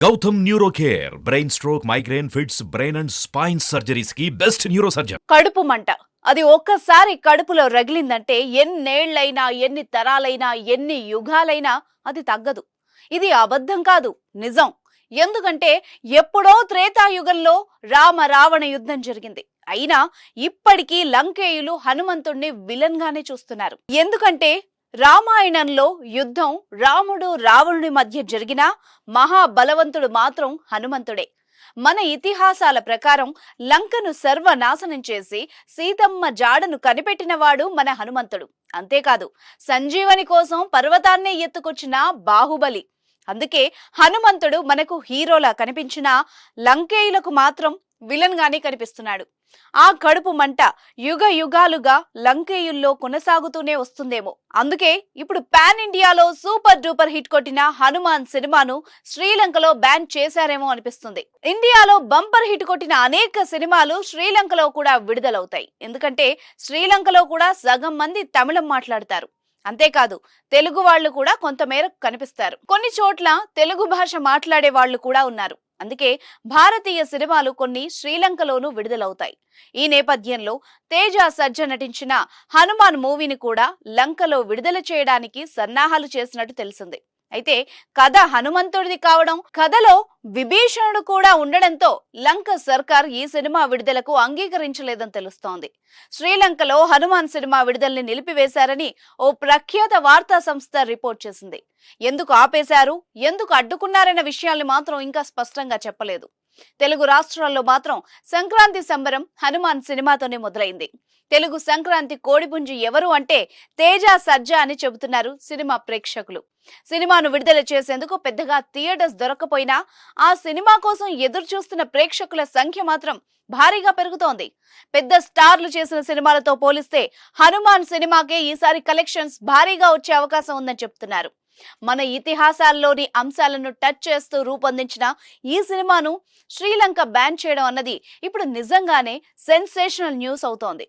Gautam neuro care brain stroke migraine fits brain and spine surgeries కి best neuro surgeon. కడుపు మంట అది ఒక్కసారి కడుపులో రగిలిందంటే ఎన్నేళ్లైనా ఎన్ని తరాలైనా ఎన్ని యుగాలైనా అది తగ్గదు. ఇది అబద్ధం కాదు, నిజం. ఎందుకంటే ఎప్పుడో త్రేతాయుగంలో రామ రావణ యుద్ధం జరిగింది. అయినా ఇప్పటికీ లంకేయులు హనుమంతుణ్ణి విలన్ గానే చూస్తున్నారు. ఎందుకంటే రామాయణంలో యుద్ధం రాముడు రావణుడి మధ్య జరిగినా మహాబలవంతుడు మాత్రం హనుమంతుడే. మన ఇతిహాసాల ప్రకారం లంకను సర్వనాశనం చేసి సీతమ్మ జాడను కనిపెట్టినవాడు మన హనుమంతుడు. అంతేకాదు, సంజీవని కోసం పర్వతాన్నే ఎత్తుకొచ్చిన బాహుబలి. అందుకే హనుమంతుడు మనకు హీరోలా కనిపించినా లంకేయులకు మాత్రం విలన్ గానే కనిపిస్తున్నాడు. ఆ కడుపు మంట యుగ యుగాలుగా లంకేయుల్లో కొనసాగుతూనే వస్తుందేమో. అందుకే ఇప్పుడు పాన్ ఇండియాలో సూపర్ డూపర్ హిట్ కొట్టిన హనుమాన్ సినిమాను శ్రీలంకలో బ్యాన్ చేశారేమో అనిపిస్తుంది. ఇండియాలో బంపర్ హిట్ కొట్టిన అనేక సినిమాలు శ్రీలంకలో కూడా విడుదలవుతాయి. ఎందుకంటే శ్రీలంకలో కూడా సగం మంది తమిళం మాట్లాడతారు. అంతేకాదు, తెలుగు వాళ్ళు కూడా కొంతమేరకు కనిపిస్తారు. కొన్ని చోట్ల తెలుగు భాష మాట్లాడే వాళ్ళు కూడా ఉన్నారు. అందుకే భారతీయ సినిమాలు కొన్ని శ్రీలంకలోనూ విడుదలవుతాయి. ఈ నేపథ్యంలో తేజ సజ్జ నటించిన హనుమాన్ మూవీని కూడా లంకలో విడుదల చేయడానికి సన్నాహాలు చేసినట్టు తెలిసింది. అయితే కథ హనుమంతుడిది కావడం, కథలో విభీషణుడు కూడా ఉండడంతో లంక సర్కార్ ఈ సినిమా విడుదలకు అంగీకరించలేదని తెలుస్తోంది. శ్రీలంకలో హనుమాన్ సినిమా విడుదలని నిలిపివేశారని ఓ ప్రఖ్యాత వార్తా సంస్థ రిపోర్ట్ చేసింది. ఎందుకు ఆపేశారు, ఎందుకు అడ్డుకున్నారన్న విషయాల్ని మాత్రం ఇంకా స్పష్టంగా చెప్పలేదు. తెలుగు రాష్ట్రాల్లో మాత్రం సంక్రాంతి సంబరం హనుమాన్ సినిమాతోనే మొదలైంది. తెలుగు సంక్రాంతి కోడిపుంజి ఎవరు అంటే తేజ సజ్జ అని చెబుతున్నారు సినిమా ప్రేక్షకులు. సినిమాను విడుదల చేసేందుకు పెద్దగా థియేటర్స్ దొరకపోయినా ఆ సినిమా కోసం ఎదురు చూస్తున్న ప్రేక్షకుల సంఖ్య మాత్రం భారీగా పెరుగుతోంది. పెద్ద స్టార్లు చేసిన సినిమాలతో పోలిస్తే హనుమాన్ సినిమాకే ఈసారి కలెక్షన్స్ భారీగా వచ్చే అవకాశం ఉందని చెప్తున్నారు. మన ఇతిహాసాల్లోని అంశాలను టచ్ చేస్తూ రూపొందించిన ఈ సినిమాను శ్రీలంక బ్యాన్ చేయడం అన్నది ఇప్పుడు నిజంగానే సెన్సేషనల్ న్యూస్ అవుతోంది.